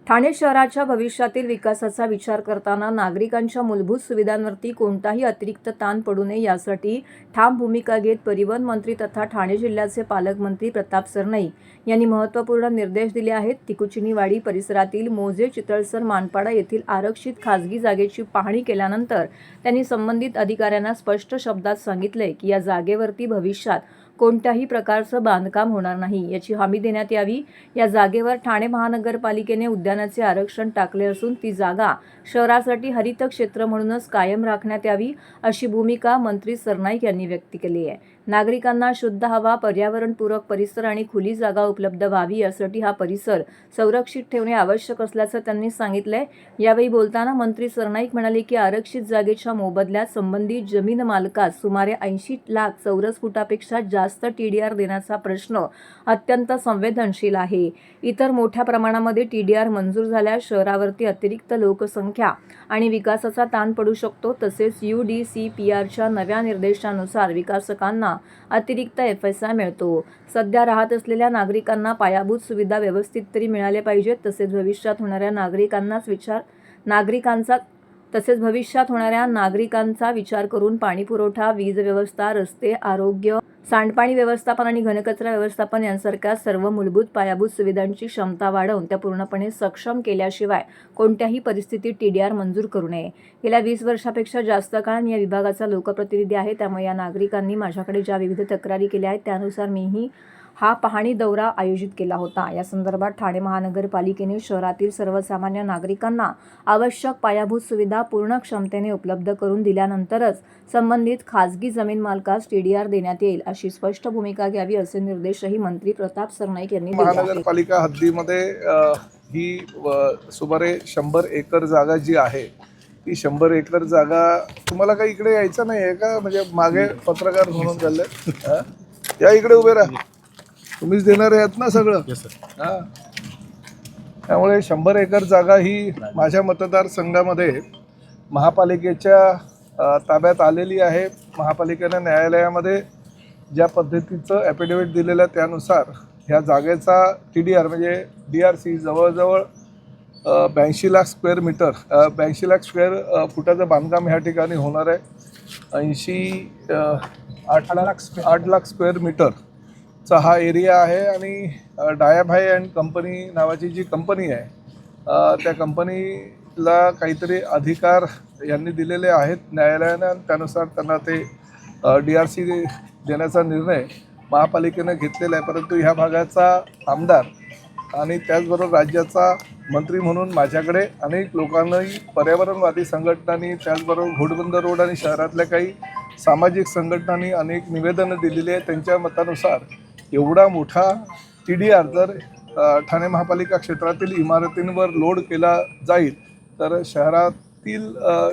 ठाणे शहराच्या भविष्यातील विकासाचा विचार करताना नागरिकांच्या मूलभूत सुविधांवरती कोणताही अतिरिक्त ताण पडू नये यासाठी ठाम भूमिका घेत परिवहन मंत्री तथा ठाणे जिल्ह्याचे पालकमंत्री प्रताप सरनाईक यांनी महत्त्वपूर्ण निर्देश दिले आहेत। तिकुचिनीवाडी परिसरातील मोजे, चितळसर, मानपाडा येथील आरक्षित खासगी जागेची पाहणी केल्यानंतर त्यांनी संबंधित अधिकाऱ्यांना स्पष्ट शब्दात सांगितले की या जागेवरती भविष्यात कोणत्याही प्रकारचं बांधकाम होणार नाही याची हमी देण्यात यावी। या जागेवर ठाणे महानगरपालिकेने उद्यानाचे आरक्षण टाकले असून ती जागा शहरासाठी हरित क्षेत्र म्हणूनच कायम राखण्यात यावी अशी भूमिका मंत्री सरनाईक यांनी व्यक्त केली आहे। नागरिकांना शुद्ध हवा, पर्यावरणपूरक परिसर आणि खुली जागा उपलब्ध व्हावी यासाठी हा परिसर संरक्षित ठेवणे आवश्यक असल्याचं त्यांनी सांगितलंय। यावेळी बोलताना मंत्री सरनाईक म्हणाले की आरक्षित जागेच्या मोबदल्यात संबंधित जमीन मालकास सुमारे 80 लाख चौरस फुटापेक्षा जास्त TDR देण्याचा प्रश्न अत्यंत संवेदनशील आहे। इतर मोठ्या प्रमाणामध्ये TDR मंजूर झाल्यास शहरावरती अतिरिक्त लोकसंख्या आणि विकासाचा ताण पडू शकतो। तसेच UDCPRच्या नव्या निर्देशानुसार विकासकांना अतिरिक्त FSI मिळतो। सध्या राहत असलेल्या नागरिकांना पायाभूत सुविधा व्यवस्थित तरी मिळाल्या पाहिजेत। तसेच भविष्यात होणाऱ्या नागरिकांचा विचार करून पाणी पुरवठा, वीज व्यवस्था, रस्ते, आरोग्य, सांडपाणी व्यवस्थापन आणि घनकचरा व्यवस्थापन यांसारख्या सर्व मूलभूत पायाभूत सुविधांची क्षमता वाढवून त्या पूर्णपणे सक्षम केल्याशिवाय कोणत्याही परिस्थितीत TDR मंजूर करू नये। गेल्या 20 वर्षापेक्षा जास्त काळ मी या विभागाचा लोकप्रतिनिधी आहे, त्यामुळे या नागरिकांनी माझ्याकडे ज्या विविध तक्रारी केल्या आहेत त्यानुसार मीही हा पाहणी दौरा आयोजित केला होता। या संदर्भात ठाणे महानगरपालिकेने शहरातील सर्वसामान्य नागरिकांना आवश्यक पायाभूत सुविधा पूर्ण क्षमतेने उपलब्ध करून दिल्यानंतरच संबंधित खासगी जमीन मालकास TDR देण्यात येईल अशी स्पष्ट भूमिका घ्यावी असे निर्देशही मंत्री प्रताप सरनाईक यांनी दिले। महानगरपालिका हद्दीमध्ये ही सुमारे 100 एकर जागा जी आहे ती 100 एकर जागा तुम्हाला काही इकडे यायचं नाही आहे का? म्हणजे मागे पत्रकार म्हणून चाललंय, या इकडे उभे राहा, तुम्हीच देणार आहेत ना सगळं। हां, त्यामुळे 100 एकर जागा ही माझ्या मतदारसंघामध्ये महापालिकेच्या ताब्यात आलेली आहे। महापालिकेने न्यायालयामध्ये ज्या पद्धतीचं ॲफिडेव्हिट दिलेलं त्यानुसार ह्या जागेचा TDR म्हणजे DRC जवळजवळ 82 lakh square metre 82 lakh square फुटाचं बांधकाम ह्या ठिकाणी होणार आहे। 8 लाख स्क्वेअर मीटरचा हा एरिया आहे आणि डायाभाई अँड कंपनी नावाची जी कंपनी आहे त्या कंपनीला काहीतरी अधिकार यांनी दिलेले आहेत न्यायालयानं, त्यानुसार त्यांना ते DRC देण्याचा निर्णय महापालिकेनं घेतलेला आहे। परंतु ह्या भागाचा आमदार आणि त्याचबरोबर राज्याचा मंत्री म्हणून माझ्याकडे अनेक लोकांनी, पर्यावरणवादी संघटनांनी, त्याचबरोबर घोडबंदर रोड आणि शहरातल्या काही सामाजिक संघटनांनी अनेक निवेदनं दिलेली आहेत। त्यांच्या मतानुसार एवढा मोठा TDR जर ठाणे महापालिका क्षेत्रातील इमारतींवर लोड केला जाईल तर शहरातील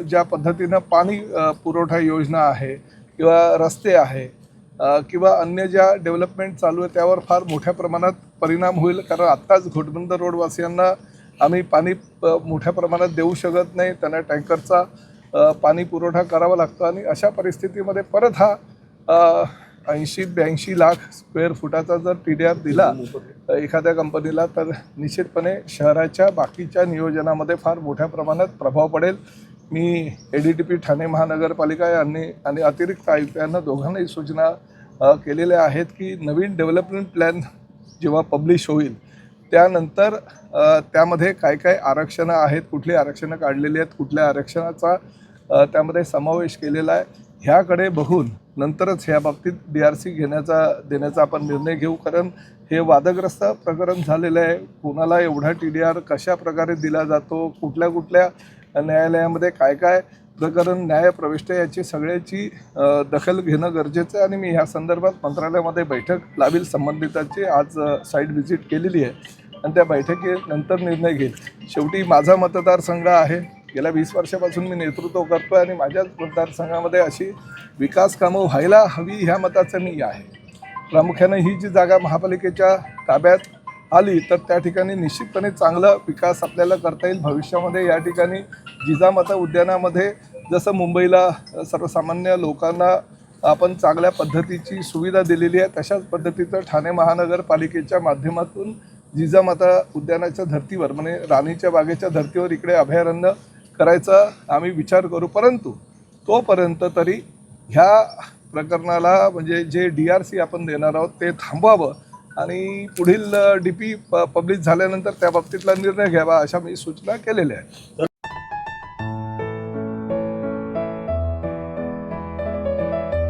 ज्या पद्धतीनं पाणी पुरवठा योजना आहे किंवा रस्ते आहे किंवा अन्य ज्या डेव्हलपमेंट चालू आहे त्यावर फार मोठ्या प्रमाणात परिणाम होईल। कारण आत्ताच घोडबंदर रोडवासियांना आम्ही पाणी मोठ्या प्रमाणात देऊ शकत नाही, त्यांना टँकरचा पाणी पुरवठा करावा लागतो आणि अशा परिस्थितीमध्ये परत हा 80-82 लाख स्क्वेअर फुटाचा जर TDR दिला एखाद्या कंपनीला तर निश्चितपणे शहराच्या बाकीच्या नियोजनामध्ये फार मोठ्या प्रमाणात प्रभाव पडेल। मी ADTP ठाणे महानगरपालिका यांनी आणि अतिरिक्त आयुक्त यांना दोघांनाही सूचना केलेल्या आहेत की नवीन डेव्हलपमेंट प्लॅन जेव्हा पब्लिश होईल त्यानंतर त्यामध्ये काय काय आरक्षणं आहेत, कुठली आरक्षणं काढलेली आहेत, कुठल्या आरक्षणाचा त्यामध्ये समावेश केलेला आहे ह्याकडे बघून नंतरच ह्या बाबतीत DRC देण्याचा आपण निर्णय घेऊ। कारण हे वादग्रस्त प्रकरण झालेलं आहे, कोणाला एवढा TDR कशा प्रकारे दिला जातो, कुठल्या न्यायालयामध्ये काय काय प्रकरण न्यायप्रविष्ट याची सगळ्याची दखल घेणं गरजेचं आहे आणि मी ह्या संदर्भात मंत्रालयामध्ये बैठक लावेल संबंधितांची। आज साईट व्हिजिट केलेली आहे आणि त्या बैठकीनंतर निर्णय घेईल। शेवटी माझा मतदारसंघ आहे, गेल्या 20 वर्षापासून मी नेतृत्व करतो आणि माझ्याच मतदारसंघामध्ये अशी विकास कामं व्हायला हवी ह्या मताचं मी आहे। प्रामुख्याने ही जी जागा महापालिकेच्या ताब्यात आली तर त्या ठिकाणी निश्चितपणे चांगला विकास आपल्याला करता येईल। भविष्यामध्ये या ठिकाणी जिजामाता उद्यानामध्ये जसं मुंबईला सर्वसामान्य लोकांना आपण चांगल्या पद्धतीची सुविधा दिलेली आहे तशाच पद्धतीचं ठाणे महानगरपालिकेच्या माध्यमातून जिजामाता उद्यानाच्या धर्तीवर म्हणजे राणीच्या बागेच्या धर्तीवर इकडे अभयारण्य करायचा आम्ही विचार करू, परंतु तोपर्यंत तरी ह्या प्रकरणाला म्हणजे जे DRC आपण देणार आहोत ते थांबवावं आणि पुढील DP पब्लिश झाल्यानंतर त्या बाबतीतला निर्णय घ्यावा अशा मी सूचना केलेल्या आहेत.